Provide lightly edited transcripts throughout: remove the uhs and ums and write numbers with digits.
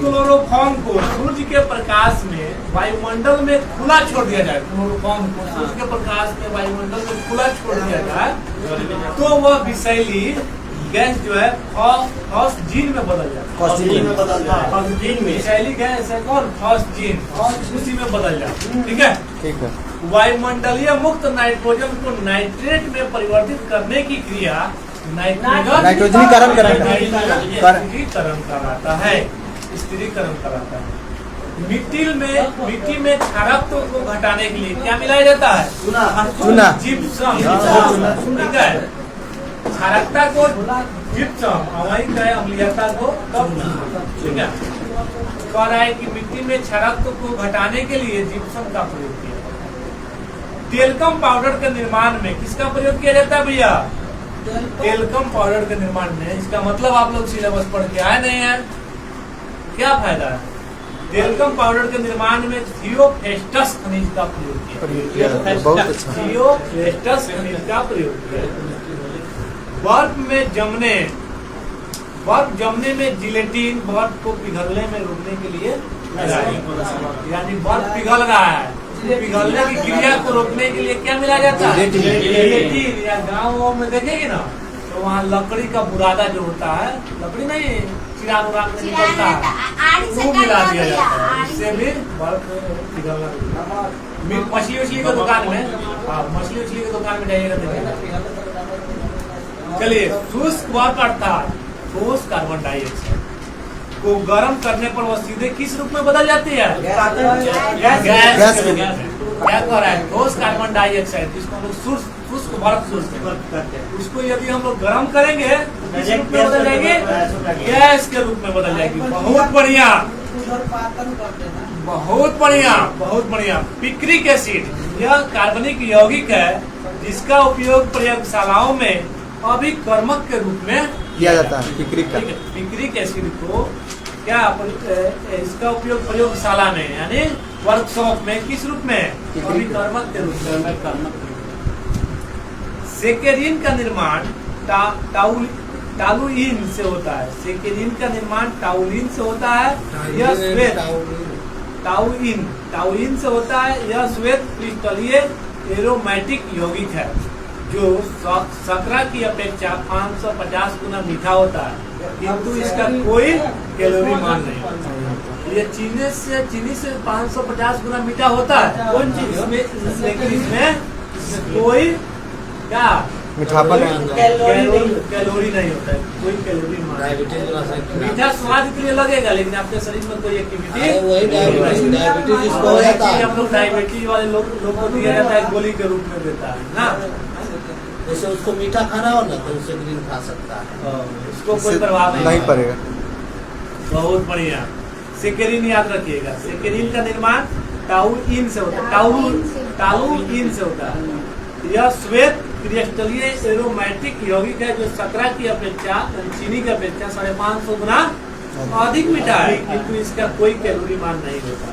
Chloroform को सूर्य के प्रकाश में वायुमंडल में खुला छोड़ दिया जाए, क्लोरोफॉर्म को सूर्य के प्रकाश में वायुमंडल में खुला छोड़ दिया जाए तो वह विषैली गैस जो है फॉस्जीन में बदल जाए। विषैली गैस है कौन? फॉस्जीन, उसी में बदल जाए। ठीक है, ठीक है। वायुमंडलीय मुक्त नाइट्रोजन को नाइट्रेट में परिवर्तित करने की क्रिया नाइट्रोजनीकरण कराता है, स्थिरीकरण कराता है। मिट्टी में क्षारत्व को घटाने के लिए क्या मिलाया जाता है? चूना, जिप्सम। ठीक है, क्षारकता को जिप्सम, अम्लीयता को कम। ठीक है, कह रहा है कि मिट्टी में क्षारत्व को घटाने के लिए जिप्सम का प्रयोग किया। टेल्कम पाउडर के निर्माण में किसका प्रयोग किया जाता है भैया? टेल्कम पाउडर के निर्माण में। इसका मतलब आप लोग सिलेबस पढ़ के आए नहीं है, क्या फायदा है? टेल्कम पाउडर के निर्माण में थियोफेस्टस खनिज का प्रयोग किया। थियोफेस्टस खनिज का प्रयोग किया। बर्फ जमने में जिलेटिन बर्फ को पिघलने में रोकने के लिए, यानी बर्फ पिघल रहा है, पिघलने की क्रिया को रोकने के लिए क्या मिला जाता है? जिलेटिन। या गाँव में देखेंगे ना तो वहाँ लकड़ी का बुरादा जो होता है, लकड़ी नहीं, चिराग उराग में निकलता है, वो मिला दिया जाता है। इससे भी बर्फ पिघलना। मछली उछली की दुकान में, मछली उछली की दुकान में जाइएगा देखिएगा। चलिए, शुष्क बर्फ अर्थात ठोस कार्बन डाइऑक्साइड को गर्म करने पर वह सीधे किस रूप में बदल जाती है? गैस। क्या कह रहा है? ठोस कार्बन डाइऑक्साइड, जिसको हम लोग शुष्क बर्फ कहते हैं, उसको यदि हम लोग गर्म करेंगे तो किस रूप में बदल जाएगी? गैस के रूप में बदल जाएगी। बहुत बढ़िया, बहुत बढ़िया, बहुत बढ़िया। पिक्रिक एसिड यह कार्बनिक यौगिक है जिसका उपयोग प्रयोगशालाओं में अभिकर्मक के रूप में किया जाता है। पिक्रिक एसिड को क्या इसका उपयोग प्रयोगशाला में यानी वर्कशॉप में किस रूप में? अभिकर्मक के रूप में। सेकेरिन का निर्माण टालुइन से होता है। सेकेरिन का निर्माण टाउलिन से होता है। यह श्वेत टाउलिन से होता है। यह श्वेत क्रिस्टलीय एरोमेटिक यौगिक है जो शर्करा की अपेक्षा 550 गुना मीठा होता है, किंतु इसका कोई कैलोरी मान नहीं। ये चीनी से 550 गुना मीठा होता है, कौन चीज इसमें, लेकिन इसमें कोई क्या मीठापन कैलोरी नहीं होता है, कोई कैलोरी मान। मीठा स्वाद के लिए लगेगा लेकिन आपके शरीर में कोई एक्टिविटी, हम लोग डायबिटीज वाले लोग को दिया जाता है, गोली के रूप में देता है ना। जैसे उसको मीठा खाना हो ना तो उससे ग्रीन खा सकता है, उसको कोई प्रभाव नहीं पड़ेगा। बहुत बढ़िया, सेकेरिन याद रखिएगा। सेकेरिन का निर्माण टाउलिन से होता है, टालुइन से होता है। यह श्वेत क्रिस्टलीय एरोमेटिक यौगिक है जो शर्करा की अपेक्षा, चीनी की अपेक्षा 550 गुना अधिक मीठा है, किंतु इसका कोई कैलोरी मान नहीं होता।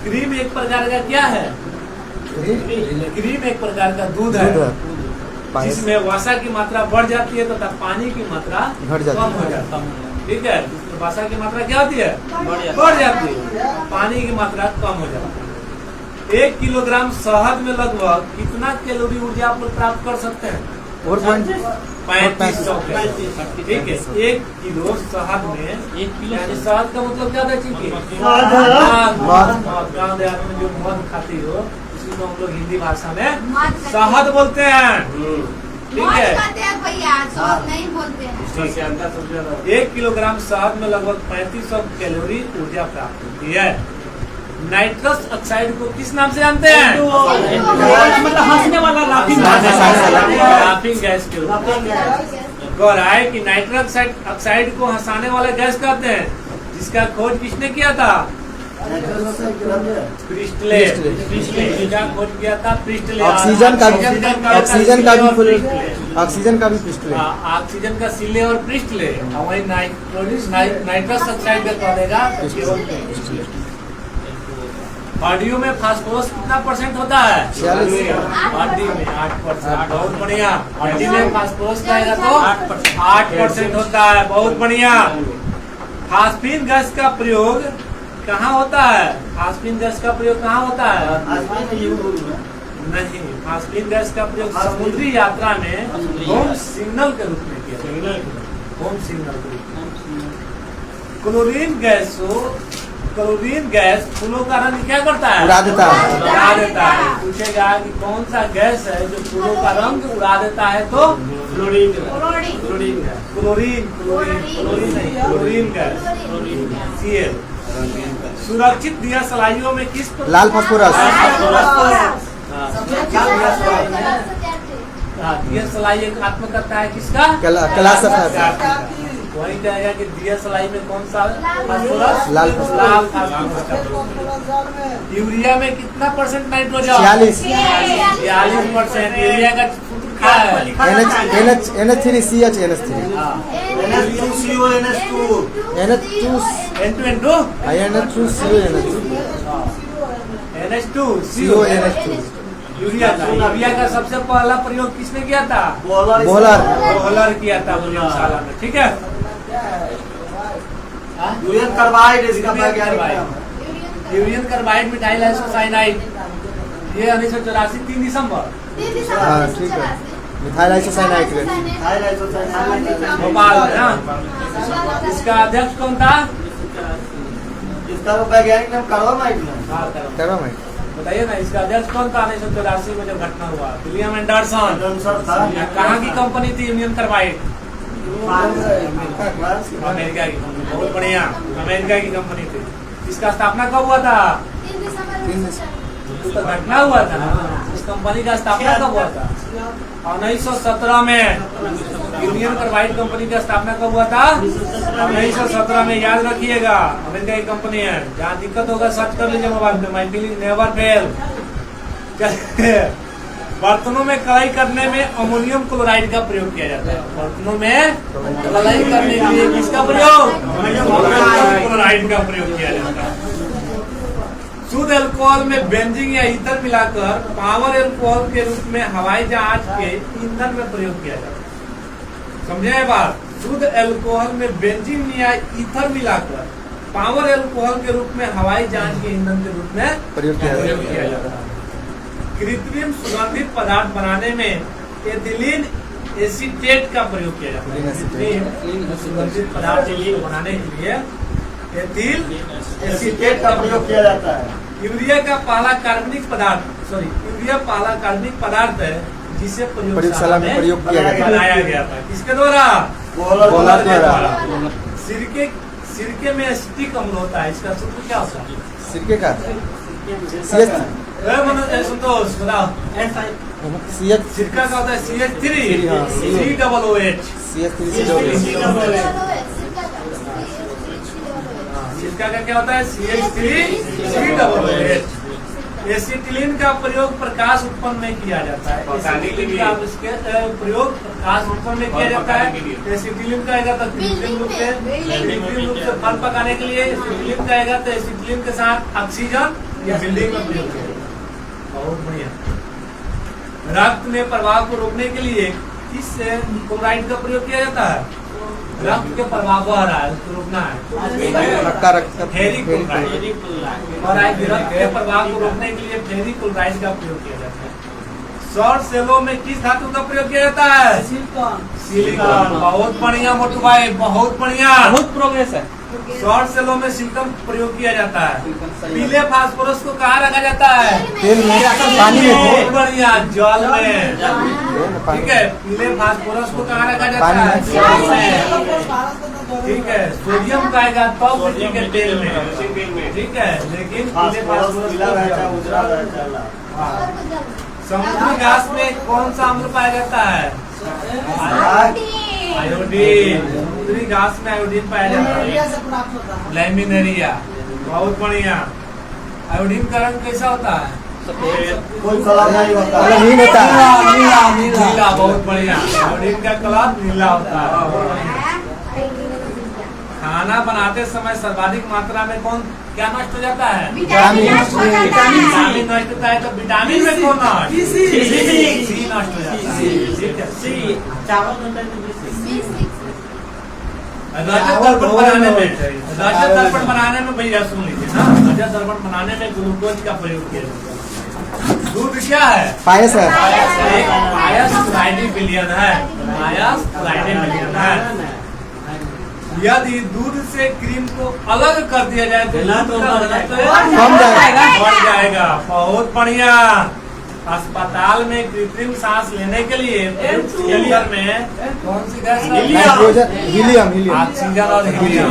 क्रीम एक प्रकार का क्या है? क्रीम एक प्रकार का दूध है जिसमें वसा की मात्रा बढ़ जाती है तथा पानी की मात्रा कम हो जाती है। ठीक है, वसा की मात्रा क्या होती है? बढ़ जाती है, पानी की मात्रा कम हो जाती है। 1 किलोग्राम शहद में लगभग कितना कैलोरी ऊर्जा आप लोग प्राप्त कर सकते हैं? 3500। ठीक है, 1 किलो शहद में, यानी शहद का मतलब क्या था? देहात में जो मध खाती हो उसको हम लोग हिंदी भाषा में शहद बोलते हैं। ठीक है भैया, नहीं बोलते हैं। 1 किलोग्राम शहद में लगभग 3500 कैलोरी ऊर्जा प्राप्त होती है। नाइट्रस ऑक्साइड को किस नाम से जानते हैं? मतलब हंसने वाला लाफिंग गैस के रूप में कह रहा है कि नाइट्रस ऑक्साइड को हंसाने वाला गैस कहते हैं, जिसका खोज किसने किया था? प्रिस्टले। क्या खोज किया था? प्रिस्टले। ऑक्सीजन का भी प्रिस्टले। ऑक्सीजन का सिले और प्रिस्टले, वही नाइट्रस ऑक्साइड का कह देगा। हड्डियों में फास्फोरस कितना % होता है? हड्डी में 8%। बहुत बढ़िया, हड्डी में फास्फोरस जाएगा तो 8% होता है। बहुत बढ़िया। फास्फीन गैस का प्रयोग कहाँ होता है? फास्फीन गैस का प्रयोग कहाँ होता है? नहीं, फास्फीन गैस का प्रयोग समुद्री यात्रा में होम सिग्नल के रूप में किया जाता है। होम सिग्नल के रूप में। क्लोरीन गैस फूलों का रंग क्या करता है? उड़ा देता है। उड़ा देता है। पूछेगा कि कौन सा गैस है जो फूलों का रंग उड़ा देता है? तो क्लोरीन गैस। Cl। सुरक्षित दिया सलाइयों में किस लाल फास्फोरस। दिया सलाई एक आत्मकर्ता है किसका? कैलाश सफेद। वही कहेगा कि दिया सलाई में कौन सा फास्फोरस? लाल फास्फोरस। यूरिया में कितना परसेंट नाइट्रोजन? 46%। यूरिया का सूत्र क्या है? NH3CH NH3 NH2CO NH2 urea का सबसे पहला प्रयोग किसने किया था? बोहलर किया था प्रयोगशाला में। ठीक है। यूरियन कार्बाइड मिथाइल आइसोसाइनाइड ये 1984 3 दिसंबर हाँ ठीक है। मिथाइल आइसोसाइनाइड भोपाल में। हाँ। इसका अध्यक्ष कौन था? इसका वैज्ञानिक नाम कार्बामाइट। कार्बामाइट। बताइए ना, इसका अध्यक्ष कौन था 1984 में जब घटना हुआ? William Anderson. कहाँ की कंपनी थी यूनियन कार्बाइड? अमेरिका की कंपनी। बहुत बढ़िया, अमेरिका की कंपनी थी। इसका स्थापना कब हुआ था? 3 घटना हुआ था ना। इस कंपनी का स्थापना कब हुआ था? 1917 में। यूनियन कार्बाइड कंपनी का स्थापना कब हुआ था? 1917 में। याद रखिएगा, अमेरिका की कंपनी है। जहाँ दिक्कत होगा सर्च कर लीजिए मोबाइल पे। My feeling never fail. बर्तनों में कढ़ाई करने में अमोनियम क्लोराइड का प्रयोग किया जाता है। बर्तनों में कढ़ाई करने के लिए किसका प्रयोग? अमोनियम क्लोराइड का प्रयोग किया जाता है। शुद्ध अल्कोहल में बेंजीन या ईथर मिलाकर पावर अल्कोहल के रूप में हवाई जहाज के ईंधन में प्रयोग किया जाता है। समझे ये बात? शुद्ध अल्कोहल में बेंजीन या ईथर मिलाकर पावर अल्कोहल के रूप में हवाई जहाज के ईंधन के रूप में प्रयोग किया जाता है। कृत्रिम सुगंधित पदार्थ बनाने में एथिलीन एसीटेट का प्रयोग किया जाता है। कृत्रिम सुगंधित पदार्थ बनाने के लिए एथिल एसीटेट का प्रयोग किया जाता है। यूरिया का पहला कार्बनिक पदार्थ है जिसे प्रयोगशाला में प्रयोग बनाया गया था। किसके द्वारा? बोहलर द्वारा। सिरके में एसिटिक अम्ल होता है। इसका सूत्र क्या होता है? सिरके का संतोष बताओ। सिरका का होता है CH3 COOH। सिरका का क्या होता है? CH3 COOH। एसिटिलीन का प्रयोग प्रकाश उत्पन्न में किया जाता है। एसिटिलीन का प्रयोग प्रकाश उत्पन्न में किया जाता है। एसिटिलीन का आएगा तो कृत्रिम रूप से फल पकाने के लिए एसिटिलीन का आएगा तो एसिटिलीन के साथ ऑक्सीजन या बिल्डिंग में प्रयोग किया जाता है। बहुत बढ़िया। रक्त में प्रवाह को रोकने के लिए किस क्लोराइड का प्रयोग किया जाता है? रक्त के प्रवाह बह रहा है, उसको रोकना है। Ferric chloride. और रक्त के प्रवाह को रोकने के लिए फेरिक क्लोराइड का प्रयोग किया जाता है। सौर सेलों में किस धातु का प्रयोग किया जाता है? सिलिकॉन। बहुत बढ़िया मोटू भाई, बहुत बढ़िया, बहुत प्रोग्रेस है। सौर सेलों में सिलिकॉन प्रयोग किया जाता है। पीले फास्फोरस को कहाँ रखा जाता है? तेल में, पानी में। बहुत बढ़िया, जल में। ठीक है। पीले फास्फोरस को कहाँ रखा जाता है? जल में। ठीक है। सोडियम का आएगा तो मिट्टी के तेल में। ठीक है। लेकिन पीले फास्फोरस समुद्री घास में कौन सा अम्ल पाया जाता है? आयोडीन। समुद्री घास में आयोडीन पाया जाता है। लैमिनेरिया। बहुत बढ़िया। आयोडीन का रंग कैसा होता है? कोई कलर नहीं होता। नीला। बहुत बढ़िया। आयोडीन का कलर नीला होता है। खाना बनाते समय सर्वाधिक मात्रा में कौन क्या नष्ट हो जाता है? विटामिन नष्ट होता है। तो विटामिन में कौन नष्ट? सी नष्ट हो जाता है। रजत दर्पण बनाने में भैया सुन लीजिए ना, रजत दर्पण बनाने में ग्लूकोज का प्रयोग किया जाता है। दूध क्या है? पायस है। एक पायस क्लाइडी बिलियन है, पायस क्लाइडी बिलियन है। यदि दूध से क्रीम को अलग कर दिया जाए तो तो कम जाएगा। बढ़ जाएगा। बहुत बढ़िया। अस्पताल में कृत्रिम सांस लेने के लिए सिलेंडर में कौन सी gas? Nitrogen, helium, helium. Oxygen और हीलियम।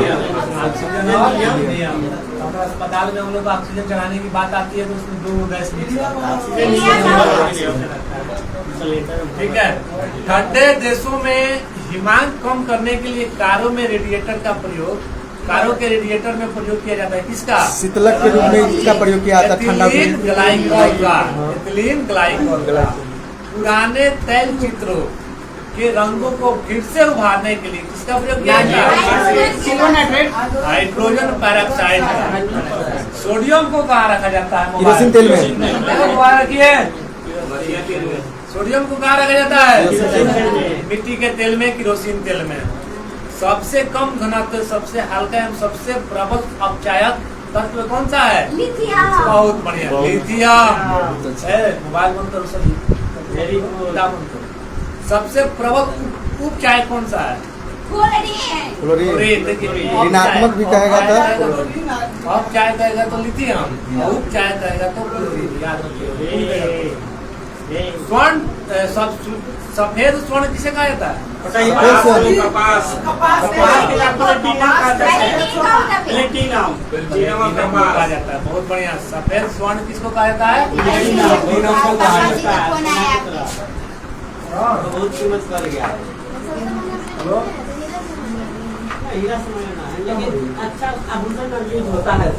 ऑक्सीजन और हीलियम। तो अस्पताल में हम लोग ऑक्सीजन चलाने की बात आती है तो उसमें दो गैस मिक्स होता है। ठीक है। ठंडे देशों में हिमांक कम करने के लिए कारों में रेडिएटर का प्रयोग, कारों के रेडिएटर में प्रयोग किया जाता है। किसका? शीतलक के रूप में इसका प्रयोग किया जाता है ठंडा एथिलीन ग्लाइकॉल का। एथिलीन ग्लाइकॉल का। पुराने तैल चित्रों के रंगों को फिर से उभारने के लिए किसका प्रयोग किया जाता है? हाइड्रोजन पेरोक्साइड का। सोडियम को कहाँ रखा जाता है? केरोसिन तेल में। मोबाइल रखिए। सोडियम को कहाँ रखा जाता है? मिट्टी के तेल में, केरोसिन तेल में। सबसे कम घनत्व, सबसे हल्का एवं सबसे प्रबल अपचायक तत्व कौन सा है? लिथियम। बहुत बढ़िया, लिथियम। मोबाइल बंद करो सभी। सबसे प्रबल उपचायक कौन सा है? क्लोरीन। ऋणात्मक भी कहेगा तो अपचायक कहेगा तो लिथियम, उपचायक कहेगा तो क्लोरीन। याद रखिए। स्वर्ण, सफेद स्वर्ण किसे कहा जाता है? प्लेटिनम कहा जाता है। बहुत बढ़िया। सफेद स्वर्ण किसको कहा जाता है? प्लेटिनम को कहा जाता है। बहुत कीमत कर गया। हेलो, हीरा समय ना है, लेकिन अच्छा आभूषण यूज होता है।